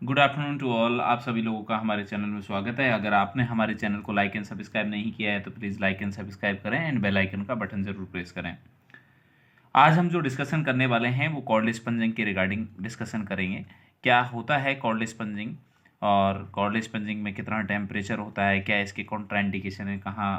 Good afternoon to all. आप सभी लोगों का हमारे चैनल में स्वागत है। अगर आपने हमारे चैनल को लाइक एंड सब्सक्राइब नहीं किया है तो प्लीज़ लाइक एंड सब्सक्राइब करें एंड बेल आइकन का बटन ज़रूर प्रेस करें। आज हम जो डिस्कशन करने वाले हैं वो कॉर्ड स्पंजिंग के रिगार्डिंग डिस्कशन करेंगे। क्या होता है कॉर्ड स्पंजिंग और कॉर्ड स्पंजिंग में कितना टेम्परेचर होता है, क्या इसके कॉन्ट्राइंडिकेशन है, कहाँ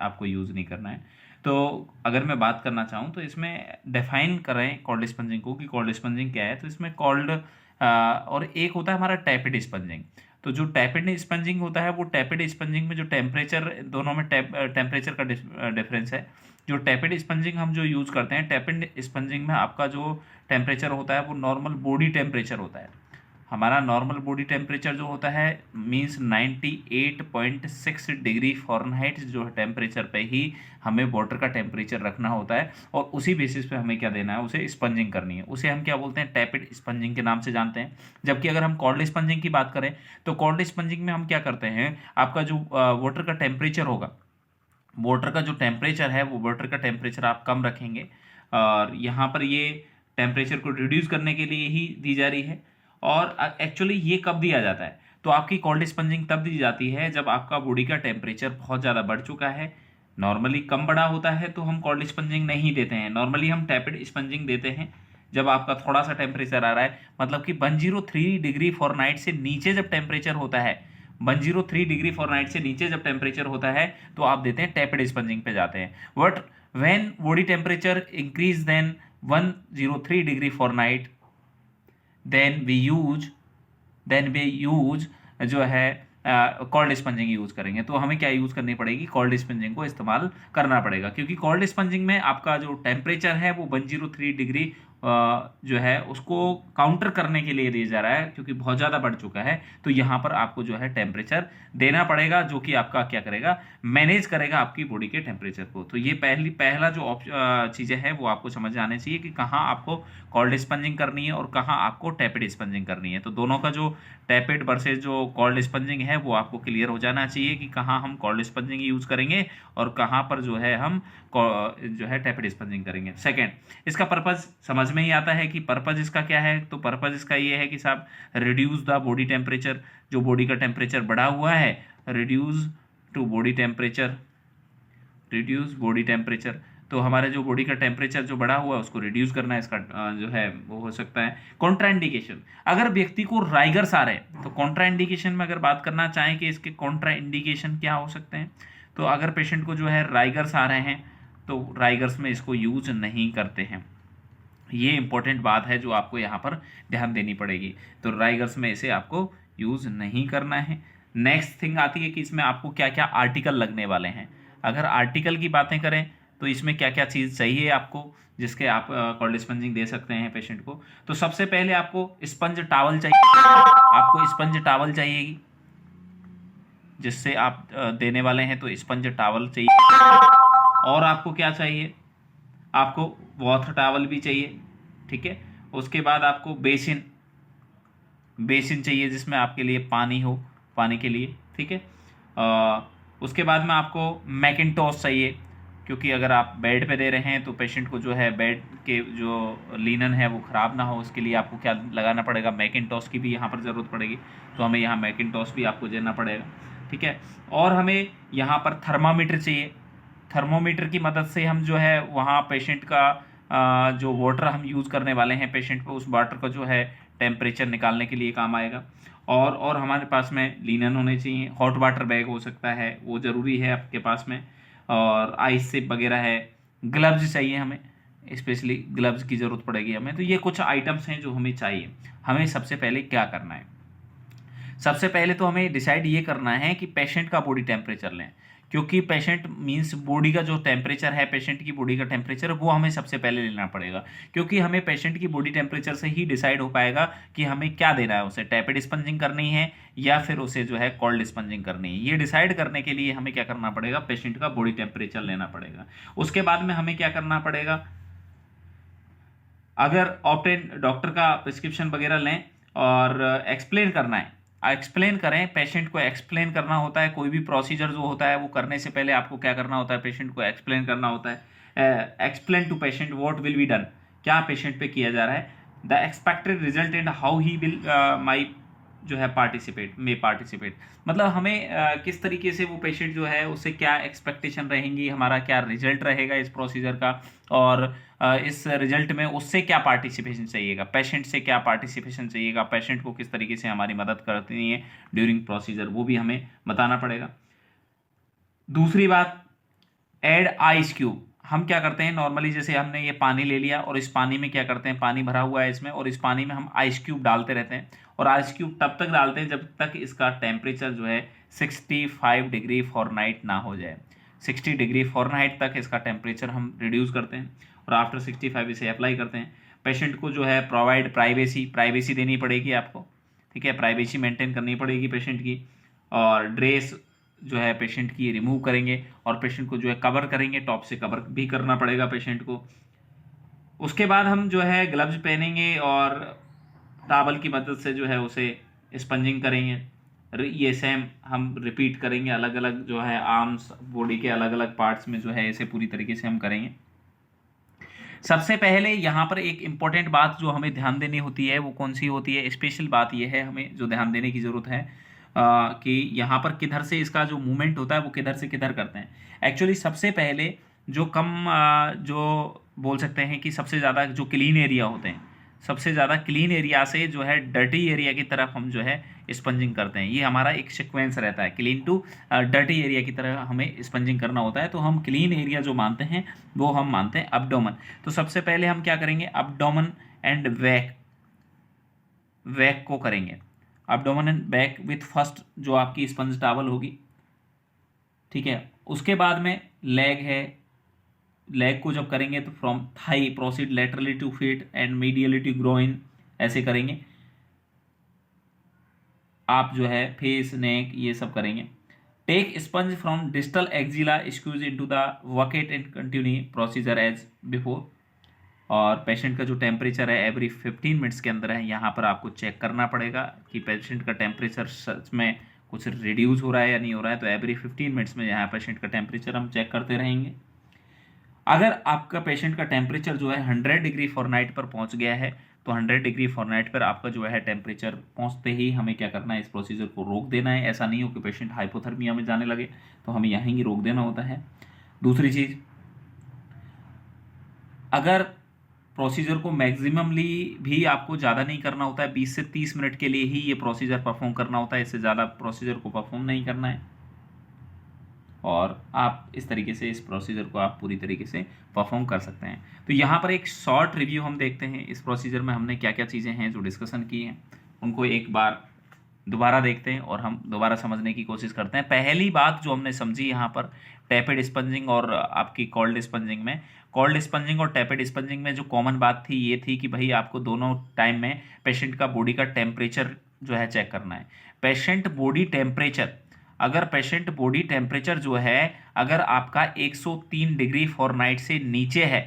आपको यूज़ नहीं करना है। तो अगर मैं बात करना चाहूँ तो इसमें डिफाइन करें कॉर्ड स्पंजिंग को कि कॉर्ड स्पंजिंग क्या है। तो इसमें कॉल्ड और एक होता है हमारा टैपिड स्पंजिंग। तो जो टैपिड स्पंजिंग होता है वो टैपिड स्पंजिंग में जो टेम्परेचर, दोनों में टेम्परेचर का डिफरेंस है। जो टैपिड स्पंजिंग हम जो यूज़ करते हैं, टैपिड स्पंजिंग में आपका जो टेम्परेचर होता है वो नॉर्मल बॉडी टेम्परेचर होता है। हमारा नॉर्मल बॉडी टेम्परेचर जो होता है मींस 98.6 डिग्री फ़ारेनहाइट जो है टेम्परेचर पे ही हमें वाटर का टेम्परेचर रखना होता है और उसी बेसिस पे हमें क्या देना है, उसे स्पंजिंग करनी है। उसे हम क्या बोलते हैं, टैपिड स्पंजिंग के नाम से जानते हैं। जबकि अगर हम कॉल्ड स्पंजिंग की बात करें तो कॉल्ड स्पंजिंग में हम क्या करते हैं, आपका जो वाटर का टेम्परेचर होगा, वाटर का जो टेम्परेचर है वो वाटर का टेम्परेचर आप कम रखेंगे और यहाँ पर ये टेम्परेचर को रिड्यूस करने के लिए ही दी जा रही है। और एक्चुअली ये कब दिया जाता है, तो आपकी कोल्ड स्पंजिंग तब दी जाती है जब आपका बॉडी का टेम्परेचर बहुत ज़्यादा बढ़ चुका है। नॉर्मली कम बढ़ा होता है तो हम कोल्ड स्पंजिंग नहीं देते हैं, नॉर्मली हम टैपिड स्पंजिंग देते हैं। जब आपका थोड़ा सा टेम्परेचर आ रहा है, मतलब कि 103 डिग्री फ़ारेनहाइट से नीचे जब टेम्परेचर होता है, 103 डिग्री फ़ारेनहाइट से नीचे जब टेम्परेचर होता है तो आप देते हैं टैपिड स्पंजिंग पे जाते हैं। But when body temperature increase then 103 degree Fahrenheit, then we use जो है कोल्ड स्पंजिंग यूज़ करेंगे। तो हमें क्या यूज़ करनी पड़ेगी, कोल्ड स्पंजिंग को इस्तेमाल करना पड़ेगा, क्योंकि कोल्ड स्पंजिंग में आपका जो टेम्परेचर है वो 103 डिग्री जो है उसको काउंटर करने के लिए दिया जा रहा है, क्योंकि बहुत ज़्यादा बढ़ चुका है। तो यहाँ पर आपको जो है टेम्परेचर देना पड़ेगा, जो कि आपका क्या करेगा, मैनेज करेगा आपकी बॉडी के टेम्परेचर को। तो ये पहला जो चीज़ें हैं वो आपको समझ आने चाहिए कि कहाँ आपको कोल्ड स्पंजिंग करनी है और कहाँ आपको टैपिड स्पंजिंग करनी है। तो दोनों का जो टैपिड वर्सेस जो कोल्ड स्पंजिंग है वो आपको क्लियर हो जाना चाहिए कि कहाँ हम कोल्ड स्पंजिंग यूज़ करेंगे और कहाँ पर जो है हम जो है टैपिड स्पंजिंग करेंगे। सेकेंड, इसका पर्पज़ समझ में ही आता है कि पर्पज़ इसका क्या है। तो पर्पज़ इसका ये है कि साहब रिड्यूस द बॉडी टेम्परेचर, जो बॉडी का टेम्परेचर बढ़ा हुआ है, reduce to body temperature, reduce body temperature. तो हमारे जो बॉडी का टेम्परेचर जो बढ़ा हुआ है उसको रिड्यूस करना है। इसका जो है वो हो सकता है कॉन्ट्राइंडिकेशन। अगर व्यक्ति को राइगर्स आ रहे हैं तो कॉन्ट्राइंडिकेशन में अगर बात करना चाहें कि इसके कॉन्ट्राइंडिकेशन क्या हो सकते हैं, तो अगर पेशेंट को जो है राइगर्स आ रहे हैं तो राइगर्स में इसको यूज नहीं करते हैं। ये इंपॉर्टेंट बात है जो आपको यहाँ पर ध्यान देनी पड़ेगी। तो राइगर्स में इसे आपको यूज नहीं करना है। नेक्स्ट थिंग आती है कि इसमें आपको क्या क्या आर्टिकल लगने वाले हैं। अगर आर्टिकल की बातें करें तो इसमें क्या क्या चीज़ चाहिए आपको, जिसके आप कोल्ड स्पंजिंग दे सकते हैं पेशेंट को। तो सबसे पहले आपको स्पंज टावल चाहिए, आपको स्पंज टावल चाहिएगी जिससे आप देने वाले हैं, तो स्पंज टावल चाहिए। और आपको क्या चाहिए, आपको वॉटर टावल भी चाहिए, ठीक है। उसके बाद आपको बेसिन बेसिन चाहिए जिसमें आपके लिए पानी हो, पानी के लिए, ठीक है। उसके बाद में आपको मैकिनटॉस चाहिए, क्योंकि अगर आप बेड पे दे रहे हैं तो पेशेंट को जो है बेड के जो लिनन है वो ख़राब ना हो, उसके लिए आपको क्या लगाना पड़ेगा, मैकिनटॉस की भी यहाँ पर ज़रूरत पड़ेगी। तो हमें यहाँ मैकिनटॉस भी आपको देना पड़ेगा, ठीक है। और हमें यहाँ पर थर्मामीटर चाहिए। थर्मोमीटर की मदद से हम जो है वहाँ पेशेंट का जो वाटर हम यूज़ करने वाले हैं पेशेंट को, उस वाटर का जो है टेम्परेचर निकालने के लिए काम आएगा। और हमारे पास में लिनन होने चाहिए, हॉट वाटर बैग हो सकता है, वो ज़रूरी है आपके पास में। और आइस सिप वगैरह है, ग्लव्स चाहिए हमें, स्पेशली ग्लव्स की ज़रूरत पड़ेगी हमें। तो ये कुछ आइटम्स हैं जो हमें चाहिए। हमें सबसे पहले क्या करना है, सबसे पहले तो हमें डिसाइड ये करना है कि पेशेंट का बॉडी टेम्परेचर लें, क्योंकि पेशेंट मींस बॉडी का जो टेम्परेचर है, पेशेंट की बॉडी का टेम्परेचर वो हमें सबसे पहले लेना पड़ेगा, क्योंकि हमें पेशेंट की बॉडी टेम्परेचर से ही डिसाइड हो पाएगा कि हमें क्या देना है, उसे टैपिड स्पंजिंग करनी है या फिर उसे जो है कोल्ड स्पंजिंग करनी है। ये डिसाइड करने के लिए हमें क्या करना पड़ेगा, पेशेंट का बॉडी टेम्परेचर लेना पड़ेगा। उसके बाद में हमें क्या करना पड़ेगा, अगर ऑप्टेन डॉक्टर का प्रिस्क्रिप्शन वगैरह लें और एक्सप्लेन करना है, एक्सप्लेन करें, पेशेंट को एक्सप्लेन करना होता है। कोई भी प्रोसीजर जो होता है वो करने से पहले आपको क्या करना होता है, पेशेंट को एक्सप्लेन करना होता है। Explain to patient what will be done, क्या पेशेंट पे किया जा रहा है, the expected result and how he will my जो है पार्टिसिपेट मतलब हमें किस तरीके से वो पेशेंट जो है उससे क्या एक्सपेक्टेशन रहेंगी, हमारा क्या रिजल्ट रहेगा इस प्रोसीजर का, और इस रिजल्ट में उससे क्या पार्टिसिपेशन चाहिएगा, पेशेंट से क्या पार्टिसिपेशन चाहिएगा, पेशेंट को किस तरीके से हमारी मदद करती है ड्यूरिंग प्रोसीजर, वो भी हमें बताना पड़ेगा। दूसरी बात, ऐड आइस क्यूब। हम क्या करते हैं नॉर्मली, जैसे हमने ये पानी ले लिया और इस पानी में क्या करते हैं, पानी भरा हुआ है इसमें, और इस पानी में हम आइस क्यूब डालते रहते हैं, और आइस क्यूब तब तक डालते हैं जब तक इसका टेम्परेचर जो है 65 डिग्री फॉरेनहाइट ना हो जाए। 60 डिग्री फॉरेनहाइट तक इसका टेम्परेचर हम रिड्यूस करते हैं, और आफ्टर 65 इसे अप्लाई करते हैं। पेशेंट को जो है प्रोवाइड प्राइवेसी देनी पड़ेगी आपको, ठीक है, प्राइवेसी मेंटेन करनी पड़ेगी पेशेंट की, और ड्रेस जो है पेशेंट की रिमूव करेंगे, और पेशेंट को जो है कवर करेंगे, टॉप से कवर भी करना पड़ेगा पेशेंट को। उसके बाद हम जो है ग्लव्स पहनेंगे और टॉवल की मदद से जो है उसे स्पंजिंग करेंगे। ये सेम हम रिपीट करेंगे, अलग अलग जो है आर्म्स, बॉडी के अलग अलग पार्ट्स में जो है इसे पूरी तरीके से हम करेंगे। सबसे पहले यहाँ पर एक इम्पॉर्टेंट बात जो हमें ध्यान देनी होती है वो कौन सी होती है, स्पेशल बात यह है हमें जो ध्यान देने की ज़रूरत है कि यहाँ पर किधर से इसका जो मूवमेंट होता है वो किधर से किधर करते हैं। एक्चुअली सबसे पहले जो जो बोल सकते हैं कि सबसे ज़्यादा जो क्लीन एरिया होते हैं, सबसे ज़्यादा क्लीन एरिया से जो है डर्टी एरिया की तरफ हम जो है स्पंजिंग करते हैं। ये हमारा एक सीक्वेंस रहता है, क्लीन टू डर्टी एरिया की तरह हमें स्पंजिंग करना होता है। तो हम क्लीन एरिया जो मानते हैं वो हम मानते हैं अब्डोमन। तो सबसे पहले हम क्या करेंगे, अब्डोमन एंड बैक को करेंगे, अब्डोमन एंड बैक विथ फर्स्ट जो आपकी स्पंज टॉवल होगी, ठीक है। उसके बाद में लेग है, लेग को जब करेंगे तो from thigh proceed laterally to feet and medially to groin, ऐसे करेंगे। आप जो है फेस, नेक, ये सब करेंगे। Take sponge from distal axilla, squeeze into the bucket and continue procedure as before. और पेशेंट का जो टेम्परेचर है एवरी 15 मिनट्स के अंदर है, यहाँ पर आपको चेक करना पड़ेगा कि पेशेंट का टेम्परेचर सच में कुछ रिड्यूस हो रहा है या नहीं हो रहा है। तो एवरी 15 मिनट्स में यहाँ पेशेंट का टेम्परेचर हम चेक करते रहेंगे। अगर आपका पेशेंट का टेम्परेचर जो है 100 डिग्री फॉरेनहाइट पर पहुंच गया है, तो 100 डिग्री फॉरेनहाइट पर आपका जो है टेम्परेचर पहुंचते ही हमें क्या करना है, इस प्रोसीजर को रोक देना है। ऐसा नहीं हो कि पेशेंट हाइपोथर्मिया में जाने लगे, तो हमें यहीं ही रोक देना होता है। दूसरी चीज़, अगर प्रोसीजर को मैक्सिममली भी आपको ज़्यादा नहीं करना होता है, 20 से 30 मिनट के लिए ही ये प्रोसीजर परफॉर्म करना होता है, इससे ज़्यादा प्रोसीजर को परफॉर्म नहीं करना है। और आप इस तरीके से इस प्रोसीजर को आप पूरी तरीके से परफॉर्म कर सकते हैं। तो यहाँ पर एक शॉर्ट रिव्यू हम देखते हैं, इस प्रोसीजर में हमने क्या क्या चीज़ें हैं जो डिस्कशन की हैं उनको एक बार दोबारा देखते हैं और हम दोबारा समझने की कोशिश करते हैं। पहली बात जो हमने समझी यहाँ पर टैपेड स्पंजिंग और आपकी कोल्ड स्पंजिंग में, कोल्ड स्पंजिंग और टैपेड स्पंजिंग में जो कॉमन बात थी ये थी कि भाई आपको दोनों टाइम में पेशेंट का बॉडी का टेम्परेचर जो है चेक करना है। पेशेंट बॉडी टेम्परेचर, अगर पेशेंट बॉडी टेम्परेचर जो है अगर आपका 103 डिग्री फॉरेनहाइट से नीचे है,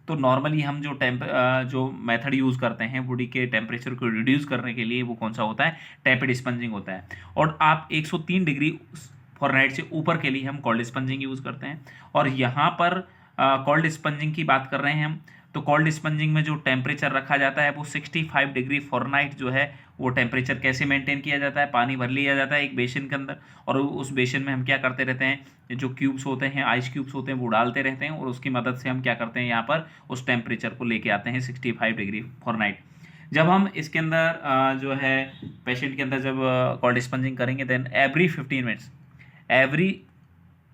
तो नॉर्मली हम जो मेथड यूज़ करते हैं बॉडी के टेम्परेचर को रिड्यूस करने के लिए, वो कौन सा होता है, टैपेड स्पंजिंग होता है। और आप 103 डिग्री फॉरेनहाइट से ऊपर के लिए हम कोल्ड स्पंजिंग यूज़ करते हैं। और यहाँ पर कोल्ड स्पंजिंग की बात कर रहे हैं हम, तो कोल्ड स्पंजिंग में जो टेम्परेचर रखा जाता है वो 65 डिग्री फॉरेनहाइट जो है वो टेम्परेचर कैसे मेंटेन किया जाता है, पानी भर लिया जाता है एक बेसिन के अंदर, और उस बेसिन में हम क्या करते रहते हैं, जो क्यूब्स होते हैं, आइस क्यूब्स होते हैं, वो डालते रहते हैं, और उसकी मदद से हम क्या करते हैं, यहाँ पर उस टेम्परेचर को लेके आते हैं 65 डिग्री फॉरेनहाइट। जब हम इसके अंदर जो है पेशेंट के अंदर जब कोल्ड स्पंजिंग करेंगे, देन एवरी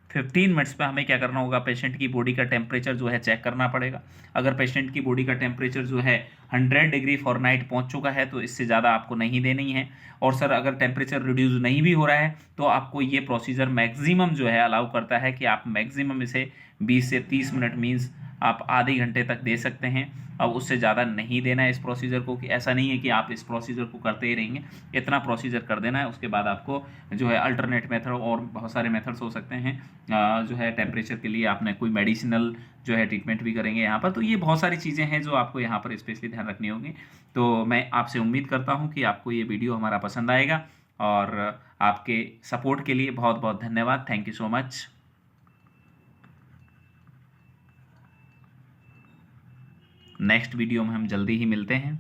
15 मिनट्स पे हमें क्या करना होगा, पेशेंट की बॉडी का टेम्परेचर जो है चेक करना पड़ेगा। अगर पेशेंट की बॉडी का टेम्परेचर जो है 100 डिग्री फॉरेनहाइट पहुंच चुका है तो इससे ज़्यादा आपको नहीं देनी है। और सर अगर टेम्परेचर रिड्यूस नहीं भी हो रहा है तो आपको ये प्रोसीजर मैक्सिमम जो है अलाउ करता है कि आप मैक्सिमम इसे 20 से 30 मिनट मीन्स आप आधे घंटे तक दे सकते हैं। अब उससे ज़्यादा नहीं देना है इस प्रोसीजर को, कि ऐसा नहीं है कि आप इस प्रोसीजर को करते ही रहेंगे, इतना प्रोसीजर कर देना है। उसके बाद आपको जो है अल्टरनेट मेथड और बहुत सारे मेथड्स हो सकते हैं जो है टेम्परेचर के लिए, आपने कोई मेडिसिनल जो है ट्रीटमेंट भी करेंगे यहाँ पर। तो ये बहुत सारी चीज़ें हैं जो आपको यहाँ पर स्पेशली ध्यान रखनी होगी। तो मैं आपसे उम्मीद करता हूँ कि आपको ये वीडियो हमारा पसंद आएगा, और आपके सपोर्ट के लिए बहुत बहुत धन्यवाद। Thank you so much. Next video में हम जल्दी ही मिलते हैं।